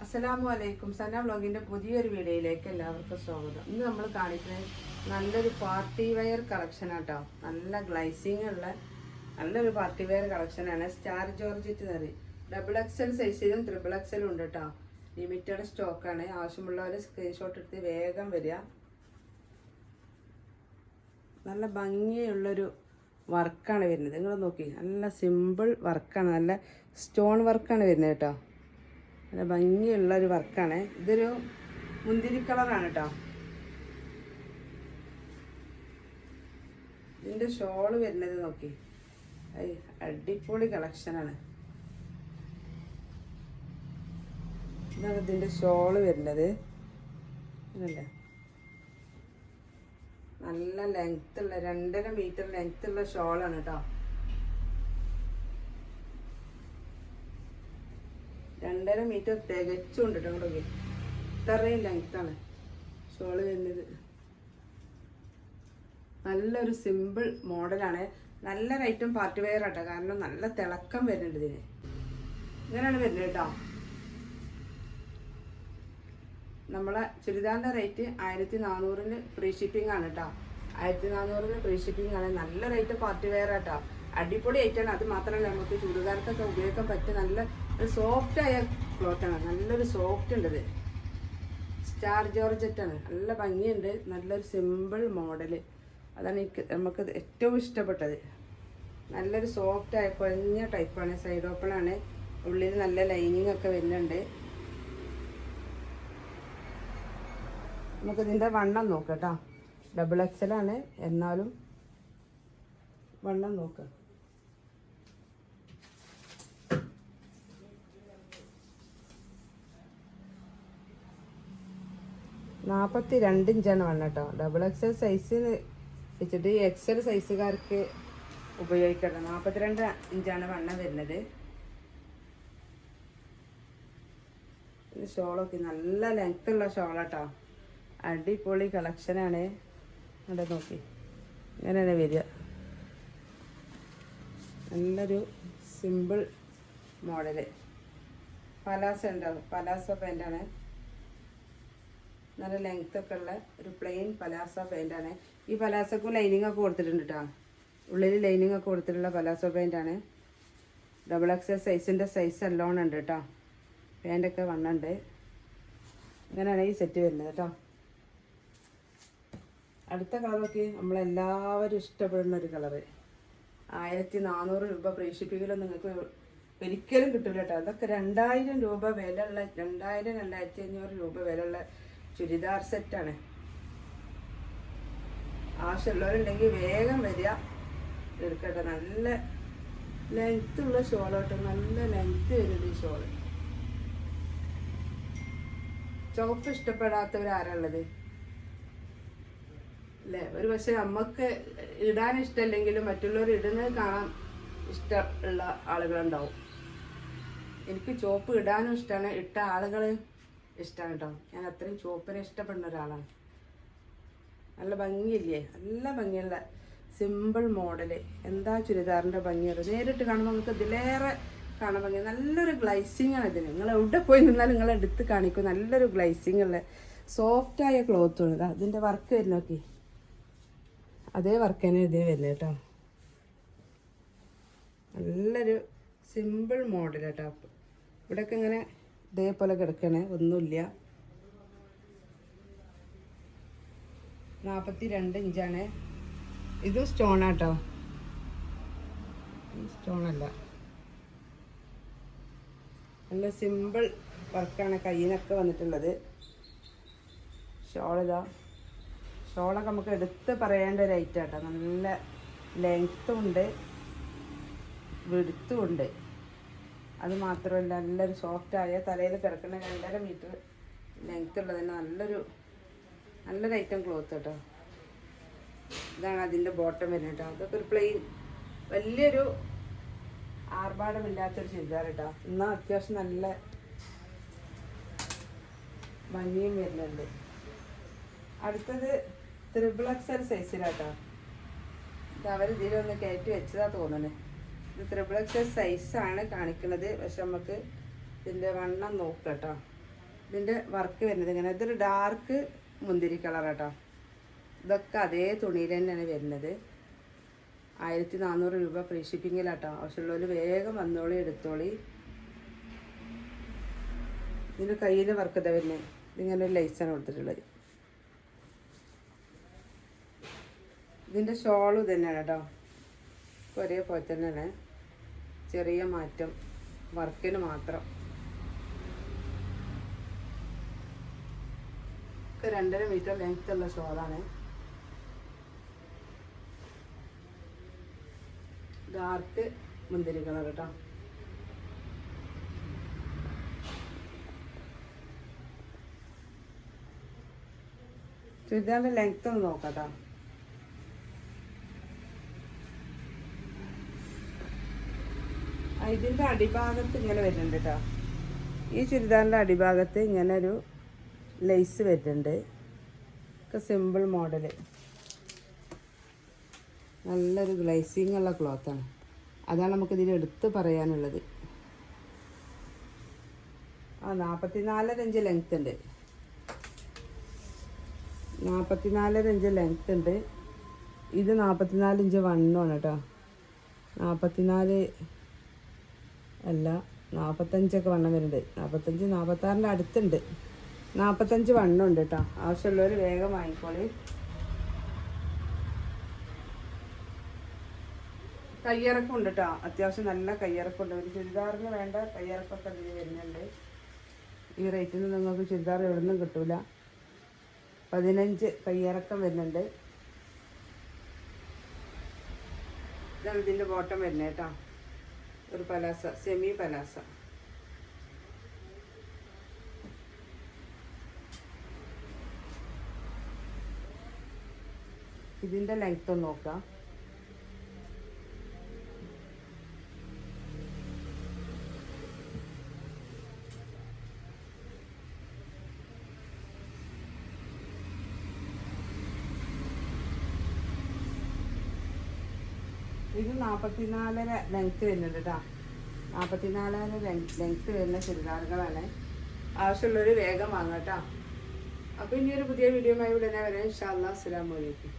അസ്സലാമു അലൈക്കും. സന വ്ലോഗിൻ്റെ പുതിയൊരു വീഡിയോയിലേക്ക് എല്ലാവർക്കും സ്വാഗതം. ഇന്ന് നമ്മൾ കാണിക്കുന്നത് നല്ലൊരു പാർട്ടി വെയർ കളക്ഷൻ ആട്ടോ. നല്ല ഗ്ലൈസിങ് ഉള്ള നല്ലൊരു പാർട്ടി വെയർ കളക്ഷനാണ്. സ്റ്റാർ ജോർജറ്റ് തറി XXL സൈസിലും XXL ഉണ്ട് കേട്ടോ. ലിമിറ്റഡ് സ്റ്റോക്കാണ്. ആവശ്യമുള്ളവർ സ്ക്രീൻഷോട്ട് എടുത്ത് വേഗം വരിക. നല്ല ഭംഗിയുള്ളൊരു വർക്കാണ് വരുന്നത്. നിങ്ങൾ നോക്കി, നല്ല സിമ്പിൾ വർക്കാണ്, നല്ല സ്റ്റോൺ വർക്കാണ് വരുന്നത് കേട്ടോ. നല്ല ഭംഗിയുള്ളൊരു വർക്കാണ്. ഇതൊരു മുന്തിരി കളറാണ് കേട്ടോ. ഇതിൻ്റെ ഷോള് വരുന്നത് നോക്കി, അടിപൊളി കളക്ഷനാണ്. ഇതാണ് ഇതിൻ്റെ ഷോള് വരുന്നത്. അല്ലേ, നല്ല ലെങ്ത്തുള്ള 2.5 മീറ്റർ ലെങ്ത്തുള്ള ഷോളാണ് കേട്ടോ. 2.5 മീറ്റർ തികച്ചുണ്ട് കേട്ടോ. ഇങ്ങോട്ടൊക്കെ ഇത്രയും ലെങ്ത്താണ് ഷോള് വരുന്നത്. നല്ലൊരു സിമ്പിൾ മോഡലാണ്. നല്ലൊരു ഐറ്റം പാർട്ടി വെയർ ആട്ടോ. കാരണം നല്ല തിളക്കം വരുന്നുണ്ട് ഇതിന്. ഇങ്ങനെയാണ് വരുന്നത് കേട്ടോ. നമ്മളെ ചുരിദാറിൻ്റെ റേറ്റ് 1400 ഫ്രീ ഷിപ്പിംഗ് ആണ് കേട്ടോ. 1400 ഫ്രീ ഷിപ്പിംഗ് ആണ്. നല്ല റേറ്റ് പാർട്ടി വെയർ ആട്ടോ. അടിപൊളി ഐറ്റാണ്. അത് മാത്രമല്ല, നമുക്ക് ചുരിദാർക്കൊക്കെ ഉപയോഗിക്കാൻ പറ്റിയ നല്ല ഒരു സോഫ്റ്റ് ആയ ക്ലോത്താണ്. നല്ലൊരു സോഫ്റ്റ് ഉണ്ട് ഇത്. സ്റ്റാർ ജോർജറ്റാണ്. നല്ല ഭംഗിയുണ്ട്. നല്ലൊരു സിമ്പിൾ മോഡല്. അതാണ് നമുക്ക് ഏറ്റവും ഇഷ്ടപ്പെട്ടത്. നല്ലൊരു സോഫ്റ്റ് ആയ കുഴഞ്ഞ ടൈപ്പാണ്. സൈഡ് ഓപ്പൺ ആണ്. ഉള്ളിൽ നല്ല ലൈനിങ് ഒക്കെ വരുന്നുണ്ട്. നമുക്കിതിൻ്റെ വണ്ണം നോക്കാം കേട്ടോ. XXL ആണ്, എന്നാലും വണ്ണം നോക്കാം. $42 ഇഞ്ചാണ് വണ്ണം കേട്ടോ. XXL സൈസ് വെച്ചിട്ട് XL സൈസുകാർക്ക് ഉപയോഗിക്കണം. 42 ഇഞ്ചാണ് വണ്ണം വരുന്നത്. ഷോളൊക്കെ നല്ല ലെങ്ത്തുള്ള ഷോളാട്ടോ. അടിപൊളി കളക്ഷനാണ്. അവിടെ നോക്കി, ഇങ്ങനെയാണ് വരിക. നല്ലൊരു സിമ്പിൾ മോഡല്. പലാസ ഉണ്ടാവും. പലാസോ പാൻറ്റാണ്. നല്ല ലെങ്ത്തൊക്കെ ഉള്ള ഒരു പ്ലെയിൻ പലാസോ പാൻറ്റാണ്. ഈ പലാസോക്ക് ലൈനിങ് ഒക്കെ കൊടുത്തിട്ടുണ്ട് കേട്ടോ. ഉള്ളിൽ ലൈനിങ് ഒക്കെ കൊടുത്തിട്ടുള്ള പലാസോ പാൻറ്റാണ്. XXL സൈസിൻ്റെ സൈസ് എല്ലോണം ഉണ്ട് കേട്ടോ. പാൻറ്റൊക്കെ വണ്ണുണ്ട്. ഇങ്ങനെയാണ് ഈ സെറ്റ് വരുന്നത് കേട്ടോ. അടുത്ത കളറൊക്കെ നമ്മളെല്ലാവരും ഇഷ്ടപ്പെടുന്ന ഒരു കളറ്. 1400 രൂപ ഫ്രീ ഷിപ്പിങ്ങിലും നിങ്ങൾക്ക് ഒരിക്കലും കിട്ടില്ല കേട്ടോ. അതൊക്കെ 2000 രൂപ വിലയുള്ള 2500 രൂപ വിലയുള്ള ചുരിദാർ സെറ്റാണ്. ആവശ്യമുള്ളവരുണ്ടെങ്കിൽ വേഗം വരിക, എടുക്കട്ടെ. നല്ല ലെങ്ത്തുള്ള ഷോളോട്ടോ. നല്ല ലെങ്ത്ത് വരുന്നത് ഈ ഷോള്. ചുവപ്പ് ഇഷ്ടപ്പെടാത്തവരാരുള്ളത് അല്ലേ? ഒരു പക്ഷെ നമുക്ക് ഇടാൻ ഇഷ്ടമല്ലെങ്കിലും മറ്റുള്ളവർ ഇടുന്നത് കാണാൻ ഇഷ്ടമുള്ള ആളുകളുണ്ടാവും. എനിക്ക് ചുവപ്പ് ഇടാനും ഇഷ്ടമാണ്, ഇട്ട ആളുകൾ ഇഷ്ടമാണ് കേട്ടോ. ഞാൻ അത്രയും ചുവപ്പിനെ ഇഷ്ടപ്പെടുന്ന ഒരാളാണ്. നല്ല ഭംഗിയില്ലേ? നല്ല ഭംഗിയുള്ള സിമ്പിൾ മോഡല്. എന്താ ചുരിദാറിൻ്റെ ഭംഗിയത് നേരിട്ട് കാണുമ്പോൾ നമുക്ക് ഇതിലേറെ കാണാൻ ഭംഗി. നല്ലൊരു ഗ്ലൈസിങ് ആണ് ഇതിന്. നിങ്ങൾ എവിടെ പോയി നിന്നാലും നിങ്ങൾ എടുത്ത് കാണിക്കും. നല്ലൊരു ഗ്ലൈസിങ് ഉള്ള സോഫ്റ്റായ ക്ലോത്തും ഇതാ. ഇതിൻ്റെ വർക്ക് വരുന്ന നോക്കി, അതേ വർക്ക് തന്നെ ഇതേ വരുന്നത് കേട്ടോ. നല്ലൊരു സിമ്പിൾ മോഡൽ കേട്ടോ. ഇവിടെയൊക്കെ ഇങ്ങനെ ഇതേപോലെ കിടക്കണേ, ഒന്നുമില്ല. 42 ഇഞ്ചാണ്. ഇതും സ്റ്റോണാട്ടോ. സ്റ്റോണല്ല, നല്ല സിമ്പിൾ വർക്കാണ് കയ്യിനൊക്കെ വന്നിട്ടുള്ളത്. ഷോളിതാ. ഷോളൊക്കെ നമുക്ക് എടുത്ത് പറയേണ്ട ഒരു ഐറ്റം കേട്ടോ. നല്ല ലെങ്ത്തും ഉണ്ട്, വിടുത്തും ഉണ്ട്. അത് മാത്രമല്ല, നല്ലൊരു സോഫ്റ്റായ തലയിൽ കിടക്കുന്ന 2.5 മീറ്റർ ലെങ്ത്ത് ഉള്ളത് തന്നെ നല്ലൊരു ഐറ്റം ക്ലോത്ത് കേട്ടോ. ഇതാണ് അതിൻ്റെ ബോട്ടം വരുന്നത് കേട്ടോ. അതൊക്കെ ഒരു പ്ലെയിൻ, വലിയൊരു ആർഭാടമില്ലാത്തൊരു ചുരിദാർ കേട്ടോ. എന്നാൽ അത്യാവശ്യം നല്ല ഭംഗിയും വരുന്നുണ്ട്. അടുത്തത് XXL സൈസിലാട്ടോ. ഇത് അവർ ഇതിലൊന്ന് കയറ്റി വെച്ചതാ തോന്നുന്നത്. ഇത് XXL സൈസാണ് കാണിക്കുന്നത്. പക്ഷെ നമുക്ക് ഇതിൻ്റെ വണ്ണം നോക്കാം കേട്ടോ. ഇതിൻ്റെ വർക്ക് വരുന്നത് ഇങ്ങനെ, ഇതൊരു ഡാർക്ക് മുന്തിരി കളർ കേട്ടോ. ഇതൊക്കെ അതേ തുണിയിൽ തന്നെയാണ് വരുന്നത്. 1400 രൂപ ഫ്രീ ഷിപ്പിങ്ങിലാട്ടോ. ആവശ്യമുള്ളവർ വേഗം വന്നോളി, എടുത്തോളി. ഇതിൻ്റെ കയ്യിൽ വർക്ക് ഇതാ വരുന്നത്. ഇതിങ്ങനെ ഒരു ലൈസാണ് കൊടുത്തിട്ടുള്ളത്. ഇതിൻ്റെ ഷോളും തന്നെയാണ് കേട്ടോ. ഒരേപോലെ തന്നെയാണ്, ചെറിയ മാറ്റം വർക്കിന് മാത്രം. 2.5 മീറ്റർ ലെങ്ത് ഉള്ള ഷോളാണ്. ഡാർക്ക് മുന്തിരി കളർ കേട്ടോ. ചുരിദാറിൻ്റെ ലെങ്ത് ഒന്ന് നോക്കാട്ടോ. ഇതിൻ്റെ അടിഭാഗത്ത് ഇങ്ങനെ വരുന്നുണ്ട് കേട്ടോ. ഈ ചുരിദാറിൻ്റെ അടിഭാഗത്ത് ഇങ്ങനെ ഒരു ലേസ് വരുന്നുണ്ട്. ഒക്കെ സിമ്പിൾ മോഡൽ, നല്ലൊരു ഗ്ലേസിങ് ഉള്ള ക്ലോത്താണ്. അതാണ് നമുക്കിതിൽ എടുത്ത് പറയാനുള്ളത്. 44.5 ഇഞ്ച് ലെങ്ത് ഉണ്ട്. 44.5 ലെങ്ത് ഉണ്ട്. ഇത് 44 ഇഞ്ച് വണ്ണമാണ് കേട്ടോ. 44 അല്ല, 45 വണ്ണം വരുന്നുണ്ട്. 45, 46 അടുത്തുണ്ട്. 45 വണ്ണമുണ്ട് കേട്ടോ. ആവശ്യമുള്ളവർ വേഗം വാങ്ങിക്കോളി. കയ്യിറക്കം ഉണ്ട് കേട്ടോ. അത്യാവശ്യം നല്ല കയ്യിറക്കമുണ്ട്. ഒരു ചുരിദാറിന് വേണ്ട കയ്യിറക്കമൊക്കെ ഇതിൽ വരുന്നുണ്ട്. ഈ റേറ്റിന് നിങ്ങൾക്ക് ചുരിദാർ എവിടെ നിന്നും കിട്ടൂല. 15 കയ്യിറക്കം വരുന്നുണ്ട്. ഇതാണ് ഇതിൻ്റെ ബോട്ടം വരുന്നത് കേട്ടോ. ഒരു പലാസ, സെമി പലാസ. ഇതിൻ്റെ ലെങ്ത് ഒന്ന് നോക്കാം. ഇത് 44 ലെങ്ത്ത് വരുന്നുണ്ട് കേട്ടോ. 44 ലെങ്ത്ത് വരുന്ന ചുരിദാറുകളാണ്. ആവശ്യമുള്ളവർ വേഗം വാങ്ങാം കേട്ടോ. അപ്പോൾ ഇനിയൊരു പുതിയ വീഡിയോയുമായി ഉടനെ വരാം. ഇൻഷാ അല്ലാഹ്. അസ്സലാമു അലൈക്കും.